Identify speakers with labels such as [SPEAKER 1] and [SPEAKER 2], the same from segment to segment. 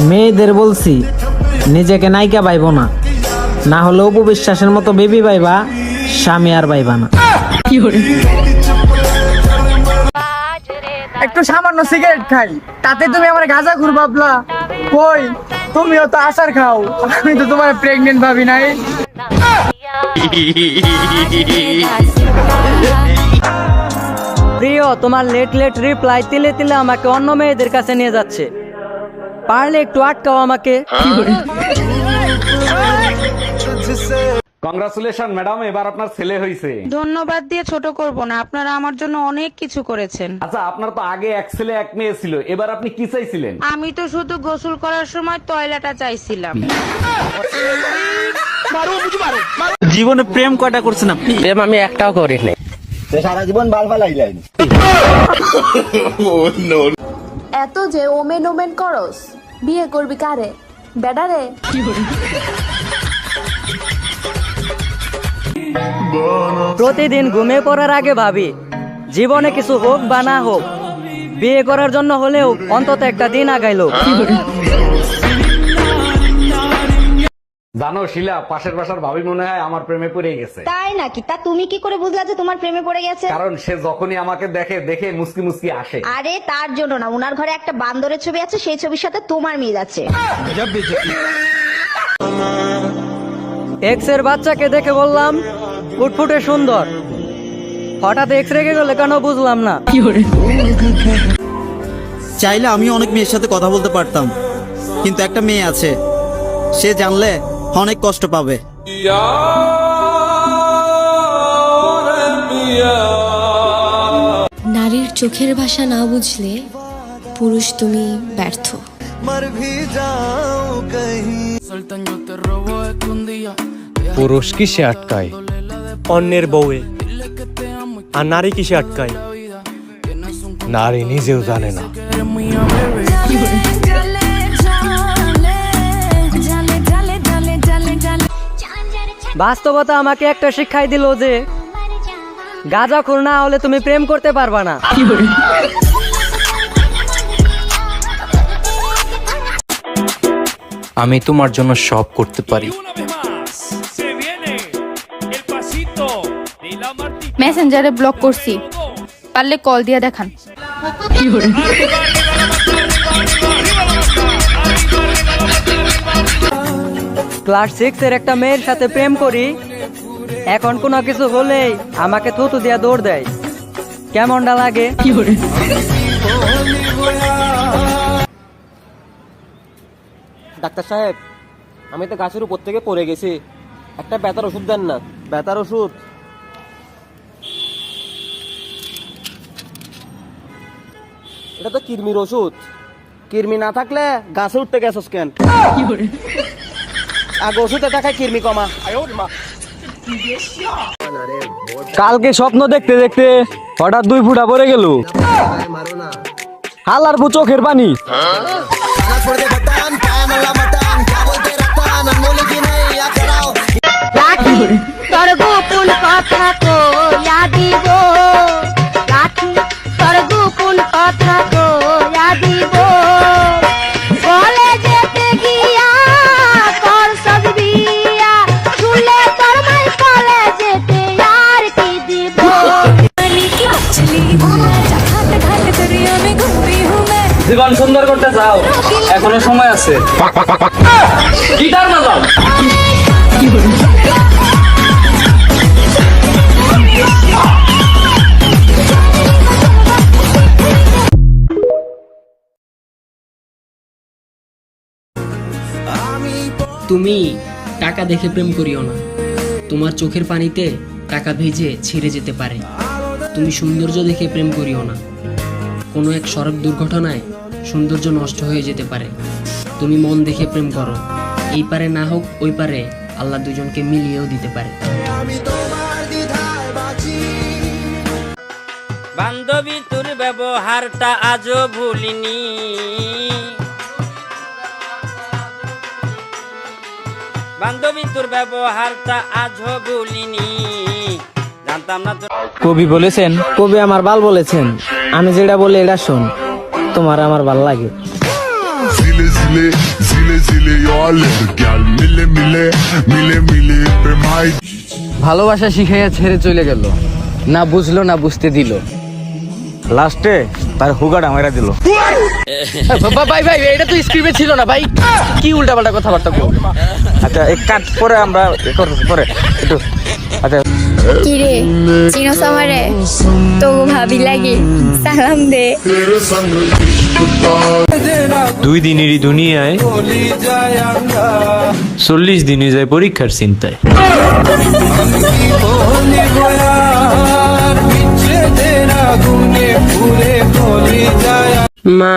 [SPEAKER 1] মেয়েদের বলছি নিজেকে নায়িকা পাইব না, না হলে অপু বিশ্বাসের মতো বেবি পাইবা, স্বামী আর পাইবা না।
[SPEAKER 2] একটু সামান্য সিগারেট খাই, তাতে তুমি আমার গাঁজা ঘুর ভাবলা? কই, তুমিও তো আচার খাও, আমি তো তোমার প্রেগনেন্ট ভাবি নাই।
[SPEAKER 3] প্রিয়, তোমার লেট লেট রিপ্লাই তিলে তিলে আমাকে অন্য মেয়েদের কাছে নিয়ে যাচ্ছে, পারলে একটু আটকাও আমাকে।
[SPEAKER 4] কংগ্রাচুলেশন ম্যাডাম, এবার আপনার ছেলে হয়েছে।
[SPEAKER 5] ধন্যবাদ দিয়ে ছোট করব না, আপনারা আমার জন্য অনেক কিছু করেছেন।
[SPEAKER 4] আচ্ছা, আপনার তো আগে এক ছেলে এক মেয়ে ছিল, এবার আপনি কি চাইছিলেন?
[SPEAKER 5] আমি তো শুধু গোসল করার সময় টয়লেটটা চাইছিলাম।
[SPEAKER 1] জীবনে প্রেম কয়টা করছেন আপনি?
[SPEAKER 3] প্রেম আমি একটাও করিনি।
[SPEAKER 6] সারা জীবন বাল ফালাইলেন।
[SPEAKER 7] এত যে ওমেন ওমেন করস, বিয়ে করবি কারে? বেডারে?
[SPEAKER 3] প্রতিদিন ঘুমিয়ে পড়ার আগে ভাবি, জীবনে কিছু হোক বা না হোক, বিয়ে করার জন্য হলেও অন্তত একটা দিন আগাইলো।
[SPEAKER 4] জানো শিলা, পাশের বাসার ভাবি মনে হয় আমার প্রেমে পড়ে গেছে।
[SPEAKER 8] তাই নাকি? তা তুমি কি করে বুঝলা যে তোমার প্রেমে পড়ে গেছে?
[SPEAKER 4] কারণ সে যখনই আমাকে দেখে দেখে মুসকি মুসকি আসে।
[SPEAKER 8] আরে তার জন্য না, উনার ঘরে একটা বান্দরের ছবি আছে, সেই ছবির সাথে তোমার মিল আছে।
[SPEAKER 3] এক্স এর বাচ্চাকে দেখে বললাম ফুটফুটে সুন্দর, হঠাৎ এক্স রেগে গেলে কেন বুঝলাম না।
[SPEAKER 9] চাইলে আমি অনেক মেয়ের সাথে কথা বলতে পারতাম, কিন্তু একটা মেয়ে আছে, সে জানলে অনেক কষ্ট পাবে।
[SPEAKER 7] নারীর চোখের ভাষা না বুঝলে পুরুষ তুমি ব্যর্থ।
[SPEAKER 10] পুরুষ কিসে আটকায়? অন্যের বউয়ে। আর নারী কিসে আটকায়? নারী নিজেও জানে না।
[SPEAKER 3] বাস্তবতা আমাকে একটা শিক্ষাই দিল যে গাঁজাখোর না হলে তুমি প্রেম করতে পারবা না।
[SPEAKER 10] আমি তোমার জন্য সব করতে পারি।
[SPEAKER 5] মেসেঞ্জারে ব্লক করছি, পারলে কল দিয়ে দেখান।
[SPEAKER 3] ক্লাস 6 এর একটা মেয়ের সাথে প্রেম করি, এখন কোনো কিছু হলেই আমাকে থুতু দিয়া দৌড় দেয়, কেমনটা লাগে?
[SPEAKER 2] ডাক্তার সাহেব, আমি তো গাছের উপর থেকে পড়ে গেছি, একটা ব্যথার ওষুধ দেন না। ব্যথার ওষুধ? এটা তো কিরমির ওষুধ। কিরমি না থাকলে গাছে উঠতে গেছস কেন? আগে ওষুধে টাকায় কিরমি কমা। কালকে স্বপ্ন দেখতে দেখতে হঠাৎ 2 ফুটা পড়ে গেল, হালার পু চোখের পানি।
[SPEAKER 8] তোর গোপন কথা কইয়া দিব, রাখি তোর গোপন কথা কইয়া দিব, বলে যেতে গিয়া তোর সব বিয়া, শুনলে তোর মাই বলে যেতে আর কি দিব।
[SPEAKER 2] জীবন সুন্দর করতে চাও, এখনো সময় আছে। গিটার বাজাও।
[SPEAKER 1] তুমি টাকা দেখে প্রেম করিও না, তোমার চোখের পানিতে টাকা ভিজে ছিঁড়ে যেতে পারে। তুমি সৌন্দর্য দেখে প্রেম করিও না, কোনো এক সড়ক দুর্ঘটনায় সৌন্দর্য নষ্ট হয়ে যেতে পারে। তুমি মন দেখে প্রেম করো, এই পারে না হোক ওই পারে আল্লাহ দুজনকে মিলিয়েও দিতে পারে।
[SPEAKER 3] বান্ধবী তোর ব্যবহারটা আজও ভুলিনি, বান্ধবী তোর ব্যবহারটা আজও ভুলিনি, জানতাম না তোর।
[SPEAKER 1] কবি বলেছেন, কবি আমার বাল বলেছেন, আমি যেটা বলি এটা শোন, তোমার আমার ভাল লাগে।
[SPEAKER 11] Zile zile, zile zile, your little girl. Mile mile, mile mile, pe mai.
[SPEAKER 2] ভালোবাসা শিখাইয়া ছেড়ে চলে গেল, না বুঝলো না বুঝতে দিল।
[SPEAKER 9] লাস্টে তার হুগাটা মেরা দিল।
[SPEAKER 2] ভাই ভাই এটা তো স্ক্রিপ্টে ছিল না ভাই, কি উল্টাপাল্টা কথাবার্তা বল।
[SPEAKER 9] আচ্ছা এক কাট পরে আমরা পরে একটু আচ্ছা
[SPEAKER 5] কিরে চিনোস আমারে তো ভাবি লাগে সালাম দে।
[SPEAKER 10] 2 দিনেরই দুনিয়ায় 40 দিনে যায় পরীক্ষার চিন্তায়।
[SPEAKER 2] মা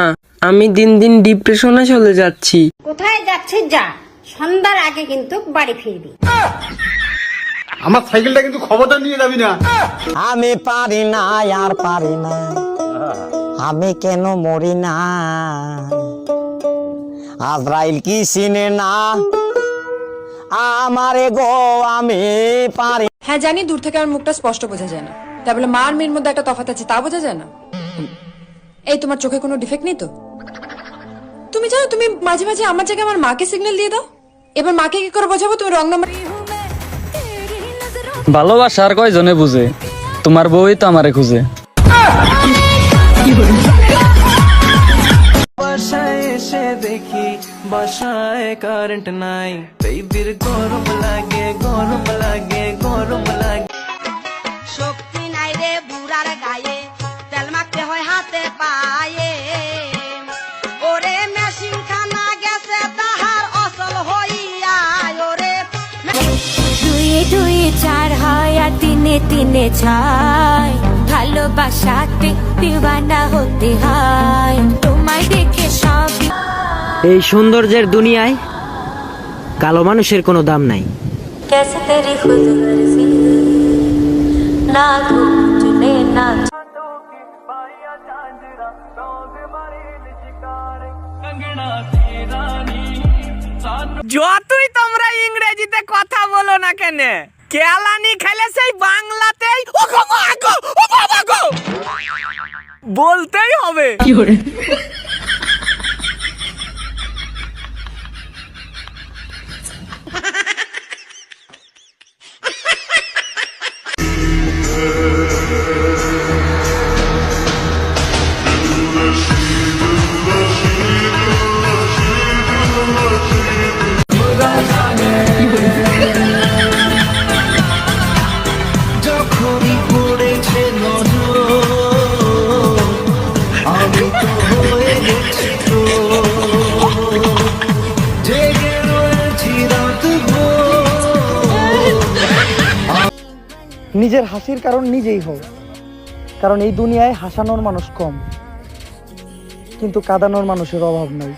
[SPEAKER 2] আমি দিন দিন ডিপ্রেশনে চলে যাচ্ছি।
[SPEAKER 8] কোথায় যাচ্ছে যা, সন্ধ্যার আগে কিন্তু বাড়ি ফিরবি।
[SPEAKER 6] আমার সাইকেলটা কিন্তু খবরটা নিয়ে যাবি না।
[SPEAKER 9] আমি পারি না আর পারি না, আমি কেন মরি না, আজরাইল কি চিনে না আমারে গো, আমি পারি।
[SPEAKER 5] হ্যাঁ জানি দূর থেকে আমার মুখটা স্পষ্ট বোঝা যায় না, তাই বলে মা আর মেয়ের মধ্যে একটা তফাৎ আছে তা বোঝা যায় না। এই তোমার চোখে কোনো ডিফেক্ট নেই তো? তুমি জানো তুমি মাঝে মাঝে আমার জায়গায় আমার মাকে সিগন্যাল দিয়ে দাও, এবার মাকে কি করে বোঝাবো তুমি রং নাম্বার।
[SPEAKER 2] ভালোবাসা আর কয়জনে বুঝে, তোমার বউই তো আমারে খুঁজে।
[SPEAKER 3] বাসায় এসে দেখি বাসায় কারেন্ট নাই, বেবির গরম লাগে গরম লাগে গরম লাগে।
[SPEAKER 8] শক্তি নাই রে বুড়ার গায়ে, তেল মাখতে হয় হাতে পায়ে। ওরে মেশিন খানা গেছে তাহার অসল হইয়া, ওরে
[SPEAKER 5] দুয়ে দুয়ে চার হয় আর তিনে তিনে ছয়, ভালোবাসাতে দিওয়ানা হতে হয়, তোমায় দেখে সবই।
[SPEAKER 3] এই সৌন্দর্যের দুনিয়ায় কালো মানুষের কোনো দাম নাই।
[SPEAKER 5] कैसे तेरी खुद मर्जी ना घूमने ना।
[SPEAKER 2] যতই তোমরা ইংরেজিতে কথা বলো না কেন, কেলানি খেলে সেই বাংলাতেই বলতেই হবে। নিজের হাসির কারণ নিজেই হও, কারণ এই দুনিয়ায় হাসানোর মানুষ কম, কিন্তু কাঁদানোর মানুষের অভাব নাই।